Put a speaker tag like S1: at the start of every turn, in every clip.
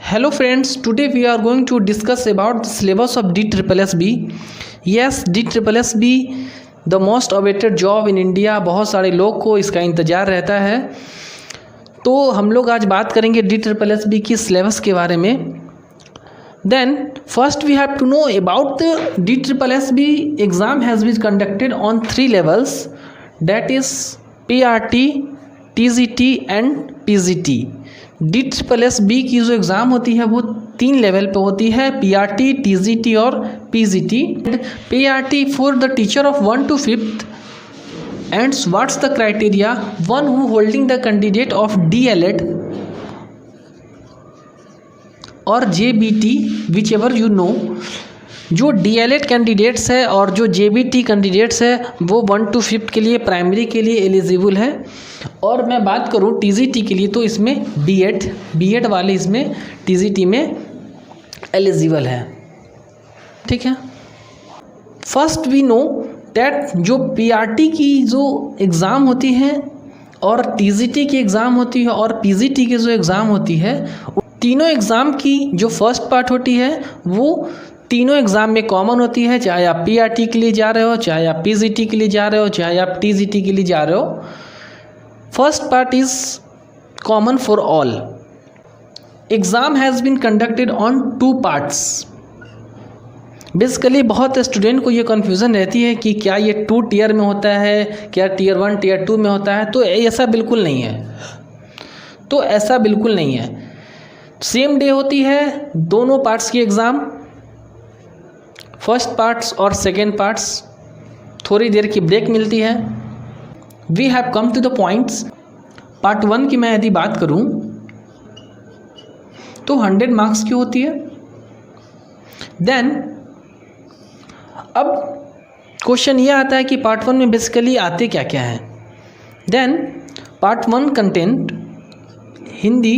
S1: Hello friends, today we are going to discuss about the syllabus of DSSB. Yes, DSSB the most awaited job in India. बहुत सारे लोग को इसका इंतज़ार रहता है। तो हम लोग आज बात करेंगे DSSB की सिलेबस के बारे में। Then first we have to know about the DSSB exam has been conducted on 3 levels, that is PRT, TGT and PGT। DSSB की जो एग्ज़ाम होती है वो 3 लेवल पे होती है, PRT, TGT और PGT। PRT for the teacher of 1 to 5th and what's the criteria? One who holding the candidate of DLED और JBT whichever you know। जो DLED कैंडिडेट्स है और जो JBT कैंडिडेट्स है वो 1 to 5th के लिए प्राइमरी के लिए एलिजिबल है। और मैं बात करूं TGT के लिए तो इसमें बीएड वाले इसमें TGT में एलिजिबल है। ठीक है। फर्स्ट वी नो दैट जो PRT की जो एग्ज़ाम होती है और TGT की एग्ज़ाम होती है और PGT की जो एग्ज़ाम होती है, तीनों एग्ज़ाम की जो फर्स्ट पार्ट होती है वो तीनों एग्ज़ाम में कॉमन होती है। चाहे आप PRT के लिए जा रहे हो, चाहे आप PGT के लिए जा रहे हो, चाहे आप TGT के लिए जा रहे हो, first part is common for all. Exam has been conducted on 2 parts. Basically बहुत स्टूडेंट को ये कन्फ्यूज़न रहती है कि क्या ये 2 टीयर में होता है, क्या टीयर 1 टीयर 2 में होता है। तो ऐसा बिल्कुल नहीं है। सेम डे होती है दोनों पार्ट्स की एग्ज़ाम, फर्स्ट पार्ट्स और सेकेंड पार्ट्स। थोड़ी देर की ब्रेक मिलती है। We have come to the points. Part 1 की मैं यदि बात करूं तो 100 मार्क्स की होती है। देन अब क्वेश्चन ये आता है कि पार्ट 1 में बेसिकली आते क्या क्या हैं। Then part 1 content Hindi,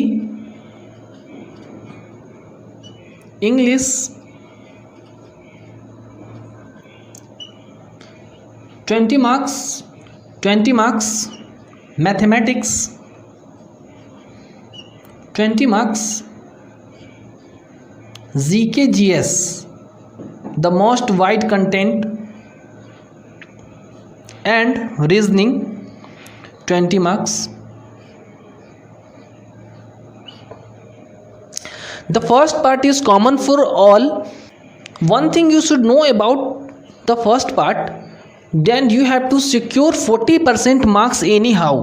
S1: English, 20 marks, mathematics 20 marks, GK GS the most wide content and reasoning 20 marks. The first part is common for all. One thing you should know about the first part, then you have to secure 40% marks anyhow.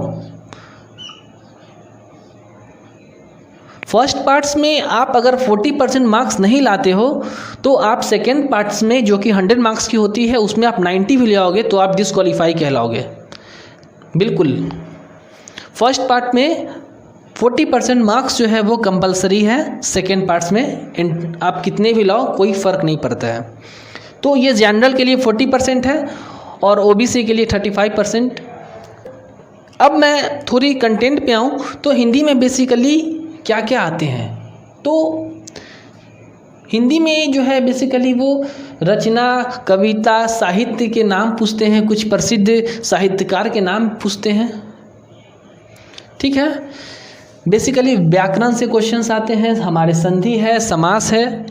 S1: First parts में आप अगर 40% marks नहीं लाते हो तो आप second parts में जो कि 100 मार्क्स की होती है उसमें आप 90 भी ले आओगे तो आप डिसक्वालीफाई कहलाओगे। बिल्कुल फर्स्ट पार्ट में 40% मार्क्स जो है वो कंपलसरी है। सेकेंड पार्ट्स में आप कितने भी लाओ कोई फ़र्क नहीं पड़ता है। तो ये जनरल के लिए 40% है और OBC के लिए 35%। अब मैं थोड़ी कंटेंट पे आऊँ तो हिंदी में बेसिकली क्या क्या आते हैं। तो हिंदी में जो है बेसिकली वो रचना, कविता, साहित्य के नाम पूछते हैं, कुछ प्रसिद्ध साहित्यकार के नाम पूछते हैं। ठीक है। बेसिकली व्याकरण से क्वेश्चंस आते हैं, हमारे संधि है, समास है।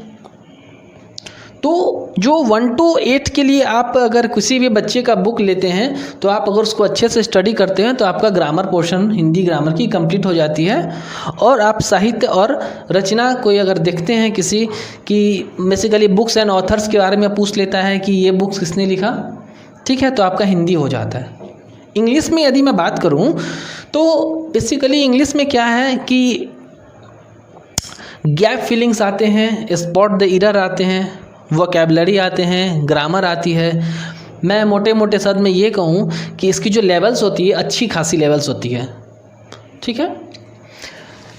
S1: तो जो 1 to 8 के लिए आप अगर किसी भी बच्चे का बुक लेते हैं तो आप अगर उसको अच्छे से स्टडी करते हैं तो आपका ग्रामर पोर्शन हिंदी ग्रामर की कंप्लीट हो जाती है। और आप साहित्य और रचना कोई अगर देखते हैं किसी की बेसिकली बुक्स एंड ऑथर्स के बारे में पूछ लेता है कि ये बुक्स किसने लिखा, ठीक है, तो आपका हिंदी हो जाता है। इंग्लिश में यदि मैं बात करूं तो बेसिकली इंग्लिश में क्या है कि गैप फिलिंग्स आते हैं, स्पॉट द एरर आते हैं, वोकैबुलरी आते हैं, ग्रामर आती है। मैं मोटे मोटे शब्द में ये कहूँ कि इसकी जो लेवल्स होती है अच्छी खासी लेवल्स होती है। ठीक है।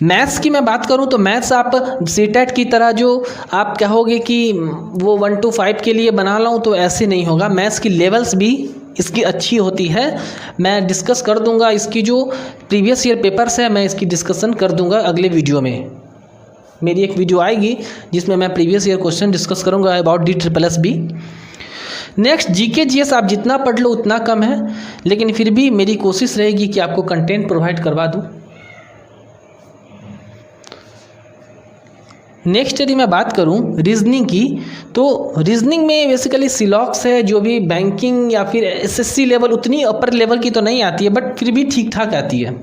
S1: मैथ्स की मैं बात करूँ तो मैथ्स आप सीटेट की तरह जो आप कहोगे कि वो 1 to 5 के लिए बना लाऊँ तो ऐसे नहीं होगा। मैथ्स की लेवल्स भी इसकी अच्छी होती है। मैं डिस्कस कर दूंगा इसकी जो प्रीवियस ईयर पेपर्स है, मैं इसकी डिस्कशन कर दूंगा अगले वीडियो में। मेरी एक वीडियो आएगी जिसमें मैं प्रीवियस ईयर क्वेश्चन डिस्कस करूंगा about DSSB। Next GK GS आप जितना पढ़ लो उतना कम है, लेकिन फिर भी मेरी कोशिश रहेगी कि आपको कंटेंट प्रोवाइड करवा दूँ। नेक्स्ट यदि मैं बात करूं रीजनिंग की, तो रीजनिंग में बेसिकली सिलॉक्स है, जो भी बैंकिंग या फिर एसएससी लेवल, उतनी अपर लेवल की तो नहीं आती है बट फिर भी ठीक ठाक आती है।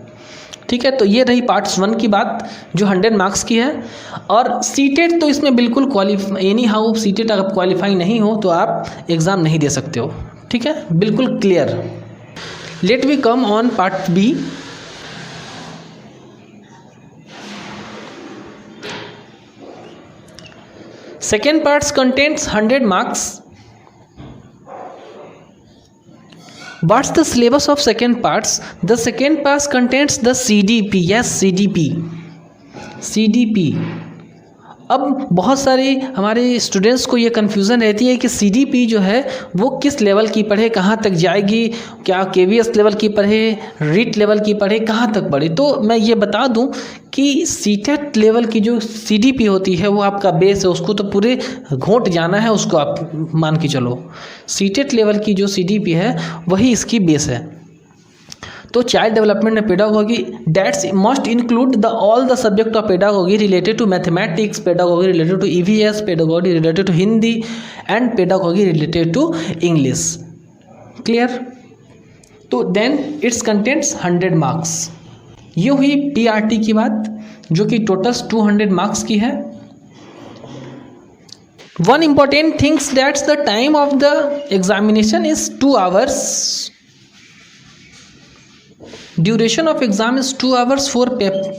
S1: ठीक है, तो ये रही पार्ट्स 1 की बात जो 100 मार्क्स की है। और सीटेट तो इसमें बिल्कुल एनी हाउ सीटेट अगर क्वालिफाई नहीं हो तो आप एग्ज़ाम नहीं दे सकते हो। ठीक है, बिल्कुल clear. Let we come on part B. Second parts contains 100 marks. What's the syllabus of second parts? The second part contains the CDP. Yes, CDP. अब बहुत सारे हमारे स्टूडेंट्स को ये कन्फ्यूज़न रहती है कि सीडीपी जो है वो किस लेवल की पढ़े, कहाँ तक जाएगी, क्या केवीएस लेवल की पढ़े, रीट लेवल की पढ़े, कहाँ तक पढ़े। तो मैं ये बता दूं कि सीटेट लेवल की जो सीडीपी होती है वो आपका बेस है, उसको तो पूरे घोंट जाना है, उसको आप मान के चलो। सीटेट लेवल की जो सीडीपी है वही इसकी बेस है। तो चाइल्ड डेवलपमेंट में pedagogy that's must include the all the subject of pedagogy related to mathematics, pedagogy related to EVS, pedagogy related to Hindi and pedagogy related to English. Clear? तो then it's contents 100 marks. ये हुई PRT की बात जो कि total 200 marks की है। One important things that's the time of the examination is 2 hours. Duration of exam is 2 hours for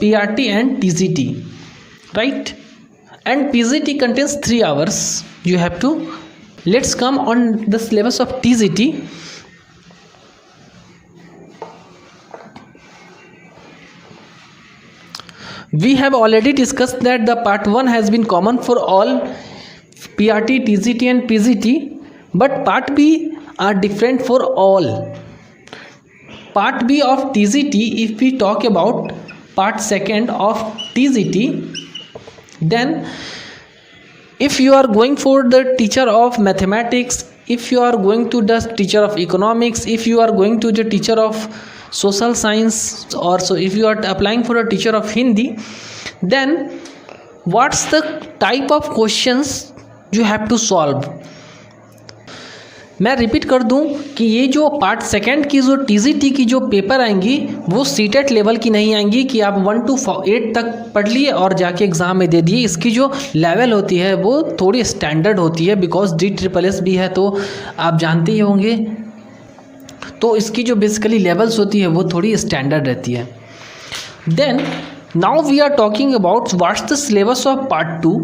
S1: PRT and TGT, right? And PGT contains 3 hours. You have to. Let's come on the syllabus of TGT. We have already discussed that the part 1 has been common for all PRT, TGT and PGT, but part B are different for all. Part B of TGT, if we talk about part 2 of TGT, then if you are going for the teacher of mathematics, if you are going to the teacher of economics, if you are going to the teacher of social science, or so if you are applying for a teacher of Hindi, then what's the type of questions you have to solve? मैं repeat कर दूं कि ये जो part 2 की जो TGT की जो पेपर आएंगी वो सीटेट लेवल की नहीं आएंगी कि आप 1 to 8 तक पढ़ लिए और जाके एग्ज़ाम में दे दिए। इसकी जो लेवल होती है वो थोड़ी स्टैंडर्ड होती है, बिकॉज DSSS भी है तो आप जानते ही होंगे। तो इसकी जो बेसिकली लेवल्स होती है वो थोड़ी स्टैंडर्ड रहती है। Then now we are talking about what's the syllabus of part 2।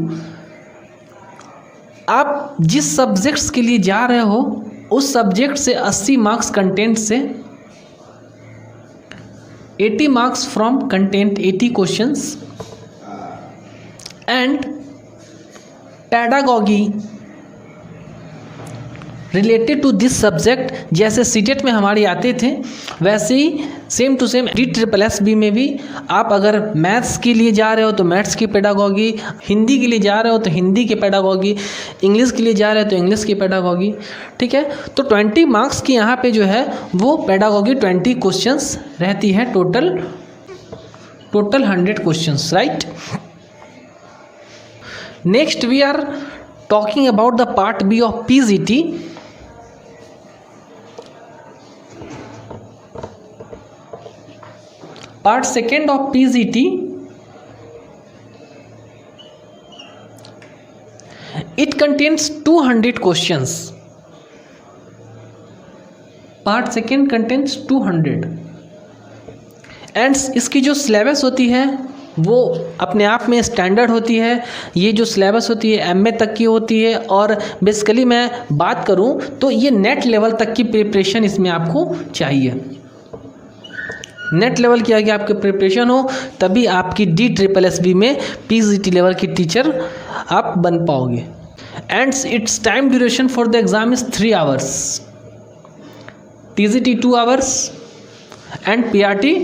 S1: आप जिस सब्जेक्ट्स के लिए जा रहे हो उस सब्जेक्ट से 80 मार्क्स कंटेंट से, 80 marks from content, 80 questions, and pedagogy related to this subject. जैसे सीटेट में हमारे आते थे वैसे ही सेम टू सेम DSSS में भी आप अगर मैथ्स के लिए जा रहे हो तो मैथ्स की पेडागॉगी, हिंदी के लिए जा रहे हो तो हिंदी की पेडागॉगी, इंग्लिश के लिए जा रहे हो तो इंग्लिश की पेडागॉगी। ठीक है, तो 20 मार्क्स की यहाँ पे जो है वो पेडागॉगी 20 क्वेश्चंस रहती है, total 100 questions, right. Next we are talking about the part B of PGT। Part 2 of PGT, it contains 200 questions. Part 2 contains 200 and इसकी जो सिलेबस होती है वो अपने आप में स्टैंडर्ड होती है। ये जो सिलेबस होती है MA तक की होती है और बेसिकली मैं बात करूँ तो ये नेट लेवल तक की प्रिपरेशन इसमें आपको चाहिए। नेट लेवल की आगे आपके प्रिपरेशन हो तभी आपकी DSSS में PGT लेवल की टीचर आप बन पाओगे। And it's time duration for the exam is 3 hours, TGT 2 hours and PRT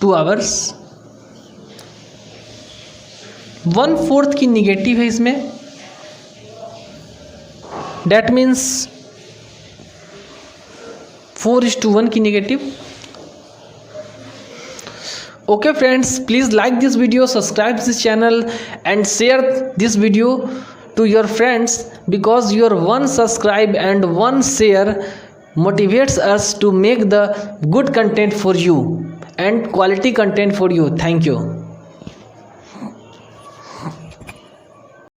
S1: 2 hours। 1/4 की निगेटिव है इसमें, डैट मीन्स 4:1 की negative. Okay friends, please like this video, subscribe this channel and share this video to your friends, because your one subscribe and one share motivates us to make the good content for you and quality content for you. Thank you.